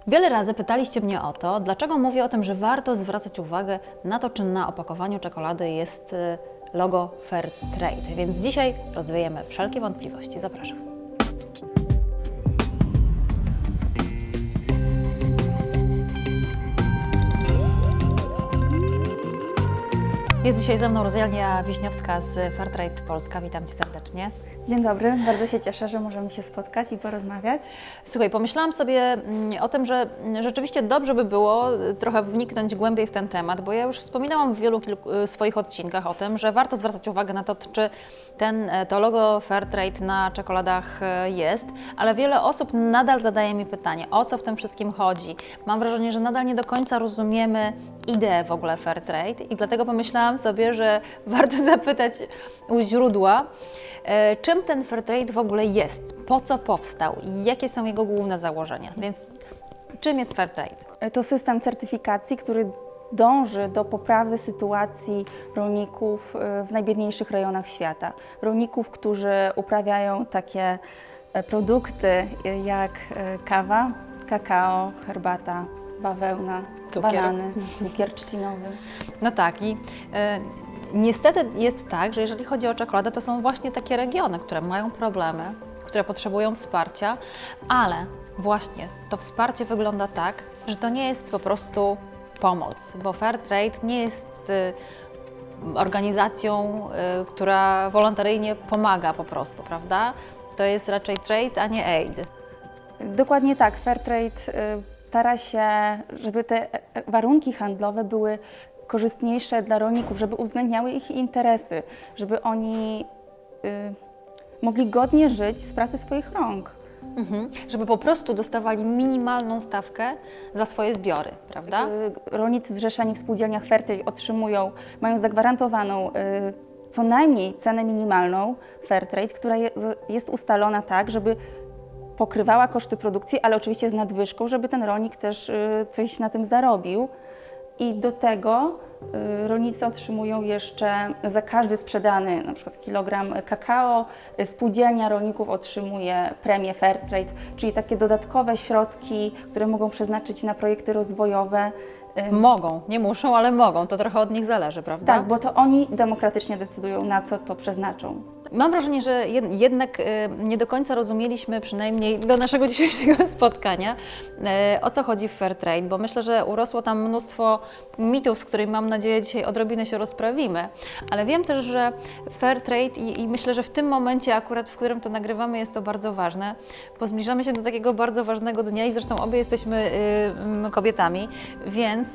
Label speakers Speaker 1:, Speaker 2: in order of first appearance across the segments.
Speaker 1: Wiele razy pytaliście mnie o to, dlaczego mówię o tym, że warto zwracać uwagę na to, czy na opakowaniu czekolady jest logo Fairtrade. Więc dzisiaj rozwiejemy wszelkie wątpliwości. Zapraszam. Jest dzisiaj ze mną Rosalia Wiśniowska z Fairtrade Polska. Witam Cię serdecznie.
Speaker 2: Dzień dobry, bardzo się cieszę, że możemy się spotkać i porozmawiać.
Speaker 1: Słuchaj, pomyślałam sobie o tym, że rzeczywiście dobrze by było trochę wniknąć głębiej w ten temat, bo ja już wspominałam w wielu swoich odcinkach o tym, że warto zwracać uwagę na to, czy to logo Fairtrade na czekoladach jest, ale wiele osób nadal zadaje mi pytanie, o co w tym wszystkim chodzi. Mam wrażenie, że nadal nie do końca rozumiemy ideę w ogóle Fairtrade i dlatego pomyślałam sobie, że warto zapytać u źródła, czym ten Fairtrade w ogóle jest, po co powstał i jakie są jego główne założenia. Więc czym jest Fairtrade?
Speaker 2: To system certyfikacji, który dąży do poprawy sytuacji rolników w najbiedniejszych rejonach świata. Rolników, którzy uprawiają takie produkty jak kawa, kakao, herbata, bawełna, banany, cukier trzcinowy.
Speaker 1: No tak i niestety jest tak, że jeżeli chodzi o czekoladę, to są właśnie takie regiony, które mają problemy, które potrzebują wsparcia, ale właśnie to wsparcie wygląda tak, że to nie jest po prostu pomoc, bo Fairtrade nie jest organizacją, która wolontaryjnie pomaga po prostu, prawda? To jest raczej trade, a nie aid.
Speaker 2: Dokładnie tak. Fairtrade stara się, żeby te warunki handlowe były korzystniejsze dla rolników, żeby uwzględniały ich interesy, żeby oni mogli godnie żyć z pracy swoich rąk.
Speaker 1: Żeby po prostu dostawali minimalną stawkę za swoje zbiory, prawda?
Speaker 2: Rolnicy zrzeszeni w spółdzielniach Fairtrade mają zagwarantowaną co najmniej cenę minimalną Fairtrade, która jest ustalona tak, żeby pokrywała koszty produkcji, ale oczywiście z nadwyżką, żeby ten rolnik też coś na tym zarobił. I do tego rolnicy otrzymują jeszcze za każdy sprzedany na przykład kilogram kakao, spółdzielnia rolników otrzymuje premię Fairtrade, czyli takie dodatkowe środki, które mogą przeznaczyć na projekty rozwojowe.
Speaker 1: Mogą, nie muszą, ale mogą, to trochę od nich zależy, prawda?
Speaker 2: Tak, bo to oni demokratycznie decydują, na co to przeznaczą.
Speaker 1: Mam wrażenie, że jednak nie do końca rozumieliśmy, przynajmniej do naszego dzisiejszego spotkania, o co chodzi w Fairtrade, bo myślę, że urosło tam mnóstwo mitów, z którymi mam nadzieję dzisiaj odrobinę się rozprawimy, ale wiem też, że Fairtrade i myślę, że w tym momencie akurat, w którym to nagrywamy, jest to bardzo ważne, bo zbliżamy się do takiego bardzo ważnego dnia i zresztą obie jesteśmy kobietami, więc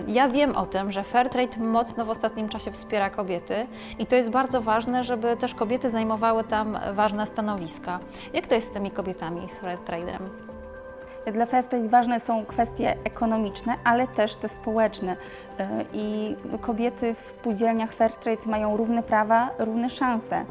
Speaker 1: ja wiem o tym, że Fairtrade mocno w ostatnim czasie wspiera kobiety i to jest bardzo ważne, żeby też kobiety zajmowały tam ważne stanowiska. Jak to jest z tymi kobietami, z Fairtrade'em?
Speaker 2: Dla Fairtrade ważne są kwestie ekonomiczne, ale też te społeczne. I kobiety w spółdzielniach Fairtrade mają równe prawa, równe szanse.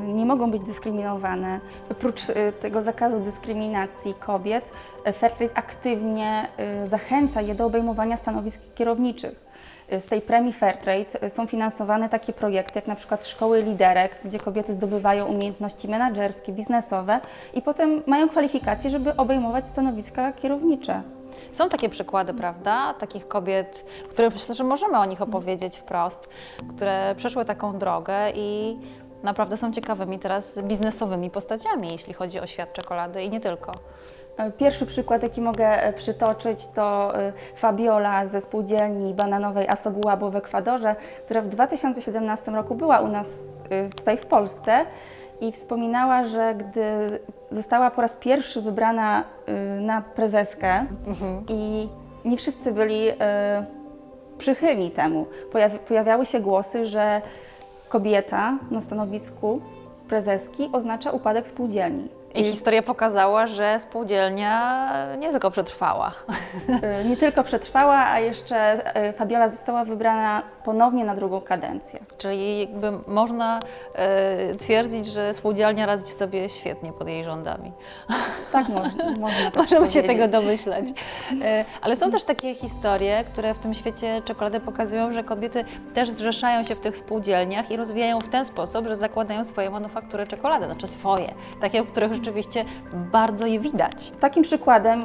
Speaker 2: Nie mogą być dyskryminowane. Oprócz tego zakazu dyskryminacji kobiet, Fairtrade aktywnie zachęca je do obejmowania stanowisk kierowniczych. Z tej premii Fairtrade są finansowane takie projekty jak na przykład szkoły liderek, gdzie kobiety zdobywają umiejętności menedżerskie, biznesowe i potem mają kwalifikacje, żeby obejmować stanowiska kierownicze.
Speaker 1: Są takie przykłady, prawda? Takich kobiet, które myślę, że możemy o nich opowiedzieć wprost, które przeszły taką drogę i naprawdę są ciekawymi teraz biznesowymi postaciami, jeśli chodzi o świat czekolady i nie tylko.
Speaker 2: Pierwszy przykład, jaki mogę przytoczyć, to Fabiola ze spółdzielni bananowej Asoguabo w Ekwadorze, która w 2017 roku była u nas tutaj w Polsce i wspominała, że gdy została po raz pierwszy wybrana na prezeskę i nie wszyscy byli przychylni temu. Pojawiały się głosy, że kobieta na stanowisku prezeski oznacza upadek spółdzielni.
Speaker 1: I historia pokazała, że spółdzielnia nie tylko przetrwała.
Speaker 2: Nie tylko przetrwała, a jeszcze Fabiola została wybrana ponownie na drugą kadencję.
Speaker 1: Czyli jakby można twierdzić, że spółdzielnia radzi sobie świetnie pod jej rządami.
Speaker 2: Tak można tak
Speaker 1: Możemy się
Speaker 2: powiedzieć.
Speaker 1: tego domyślać. Ale są też takie historie, które w tym świecie czekolady pokazują, że kobiety też zrzeszają się w tych spółdzielniach i rozwijają w ten sposób, że zakładają swoje manufaktury czekolady, znaczy swoje, takie, w których rzeczywiście bardzo je widać.
Speaker 2: Takim przykładem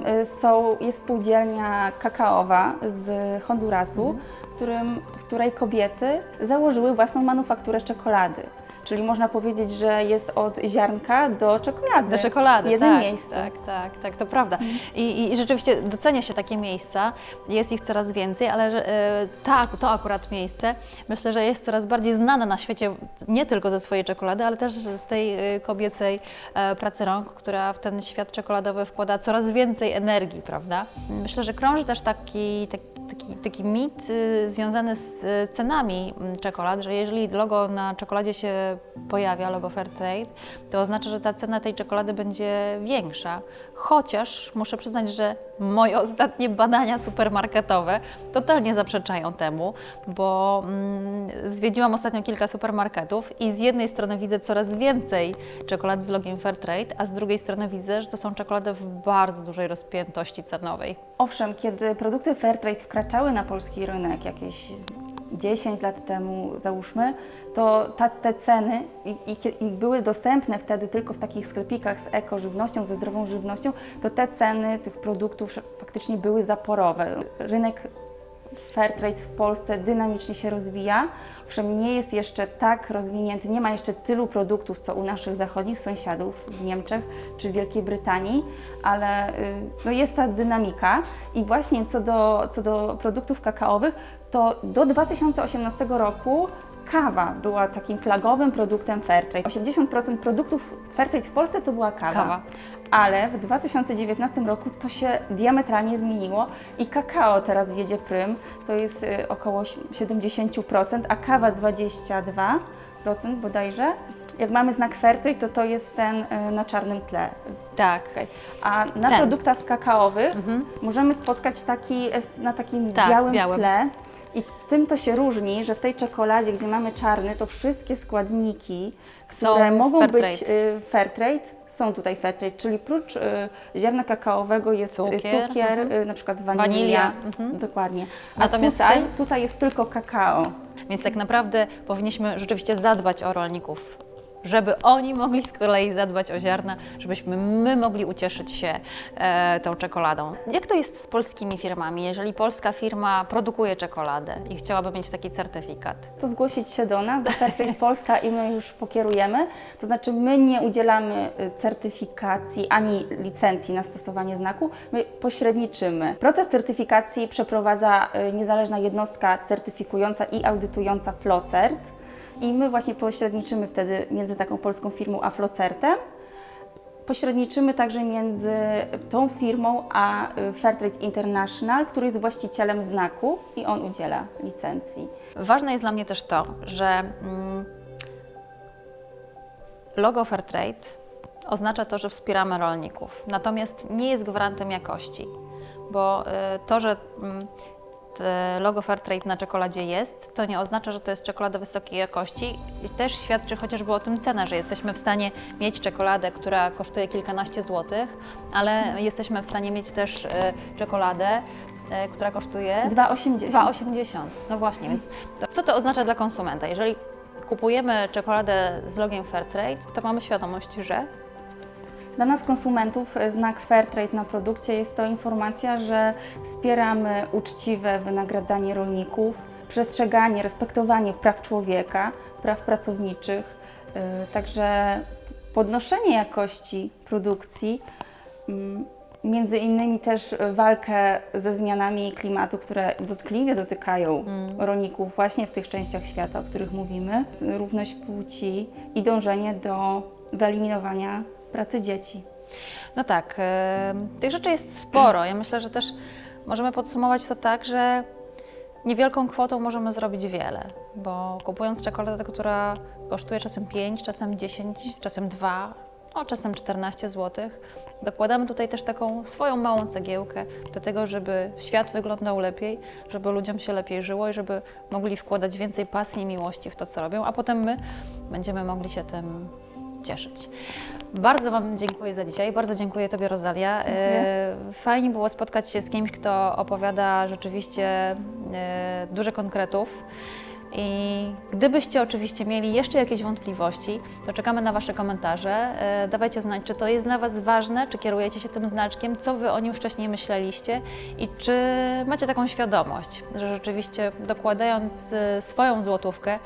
Speaker 2: jest spółdzielnia kakaowa z Hondurasu, w której kobiety założyły własną manufakturę czekolady. Czyli można powiedzieć, że jest od ziarnka do czekolady.
Speaker 1: Do czekolady,
Speaker 2: w jednym
Speaker 1: tak,
Speaker 2: miejscu.
Speaker 1: tak, to prawda. I rzeczywiście docenia się takie miejsca, jest ich coraz więcej, ale to akurat miejsce, myślę, że jest coraz bardziej znane na świecie, nie tylko ze swojej czekolady, ale też z tej kobiecej pracy rąk, która w ten świat czekoladowy wkłada coraz więcej energii, prawda? Myślę, że krąży też taki mit związany z cenami czekolad, że jeżeli logo na czekoladzie się pojawia, logo Fairtrade, to oznacza, że ta cena tej czekolady będzie większa. Chociaż muszę przyznać, że moje ostatnie badania supermarketowe totalnie zaprzeczają temu, bo zwiedziłam ostatnio kilka supermarketów i z jednej strony widzę coraz więcej czekolad z logiem Fairtrade, a z drugiej strony widzę, że to są czekolady w bardzo dużej rozpiętości cenowej.
Speaker 2: Owszem, kiedy produkty Fairtrade wkraczały na polski rynek jakieś 10 lat temu, załóżmy, to te ceny i były dostępne wtedy tylko w takich sklepikach z ekożywnością, ze zdrową żywnością, to te ceny tych produktów faktycznie były zaporowe. Rynek Fairtrade w Polsce dynamicznie się rozwija, owszem nie jest jeszcze tak rozwinięty, nie ma jeszcze tylu produktów, co u naszych zachodnich sąsiadów w Niemczech czy w Wielkiej Brytanii, ale no jest ta dynamika i właśnie co do produktów kakaowych, to do 2018 roku kawa była takim flagowym produktem Fairtrade. 80% produktów Fairtrade w Polsce to była kawa. Ale w 2019 roku to się diametralnie zmieniło i kakao teraz wiedzie prym, to jest około 70%, a kawa 22% bodajże. Jak mamy znak Fairtrade, to jest ten na czarnym tle.
Speaker 1: Tak.
Speaker 2: A na produktach kakaowych możemy spotkać na takim białym tle. I tym to się różni, że w tej czekoladzie, gdzie mamy czarny, to wszystkie składniki, które mogą być Fairtrade, są tutaj Fairtrade, czyli prócz ziarna kakaowego jest cukier, na przykład wanilia. Dokładnie. A
Speaker 1: natomiast
Speaker 2: tutaj jest tylko kakao.
Speaker 1: Więc tak naprawdę powinniśmy rzeczywiście zadbać o rolników, żeby oni mogli z kolei zadbać o ziarna, żebyśmy my mogli ucieszyć się tą czekoladą. Jak to jest z polskimi firmami? Jeżeli polska firma produkuje czekoladę i chciałaby mieć taki certyfikat?
Speaker 2: To zgłosić się do nas, do Fairtrade Polska i my już pokierujemy. To znaczy my nie udzielamy certyfikacji ani licencji na stosowanie znaku, my pośredniczymy. Proces certyfikacji przeprowadza niezależna jednostka certyfikująca i audytująca Flocert. I my właśnie pośredniczymy wtedy między taką polską firmą a Flocertem. Pośredniczymy także między tą firmą a Fairtrade International, który jest właścicielem znaku i on udziela licencji.
Speaker 1: Ważne jest dla mnie też to, że logo Fairtrade oznacza to, że wspieramy rolników, natomiast nie jest gwarantem jakości, bo to, że logo Fairtrade na czekoladzie jest, to nie oznacza, że to jest czekolada wysokiej jakości i też świadczy chociażby o tym cena, że jesteśmy w stanie mieć czekoladę, która kosztuje kilkanaście złotych, ale jesteśmy w stanie mieć też czekoladę, która kosztuje 2,80. No właśnie, więc co to oznacza dla konsumenta? Jeżeli kupujemy czekoladę z logiem Fairtrade, to mamy świadomość, że
Speaker 2: dla nas konsumentów znak Fairtrade na produkcie jest to informacja, że wspieramy uczciwe wynagradzanie rolników, przestrzeganie, respektowanie praw człowieka, praw pracowniczych, także podnoszenie jakości produkcji, między innymi też walkę ze zmianami klimatu, które dotkliwie dotykają rolników właśnie w tych częściach świata, o których mówimy, równość płci i dążenie do wyeliminowania pracy dzieci.
Speaker 1: No tak, tych rzeczy jest sporo. Ja myślę, że też możemy podsumować to tak, że niewielką kwotą możemy zrobić wiele, bo kupując czekoladę, która kosztuje czasem 5, czasem 10, czasem 2, no czasem 14 zł, dokładamy tutaj też taką swoją małą cegiełkę do tego, żeby świat wyglądał lepiej, żeby ludziom się lepiej żyło i żeby mogli wkładać więcej pasji i miłości w to, co robią, a potem my będziemy mogli się tym cieszyć. Bardzo Wam dziękuję za dzisiaj, bardzo dziękuję Tobie, Rosalia. Fajnie było spotkać się z kimś, kto opowiada rzeczywiście dużo konkretów I gdybyście oczywiście mieli jeszcze jakieś wątpliwości, to czekamy na Wasze komentarze. Dawajcie znać, czy to jest dla Was ważne, czy kierujecie się tym znaczkiem, co Wy o nim wcześniej myśleliście i czy macie taką świadomość, że rzeczywiście dokładając swoją złotówkę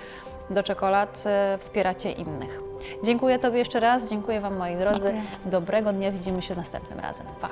Speaker 1: do czekolad wspieracie innych. Dziękuję Tobie jeszcze raz, dziękuję Wam moi drodzy.
Speaker 2: Dziękuję.
Speaker 1: Dobrego dnia, widzimy się następnym razem. Pa!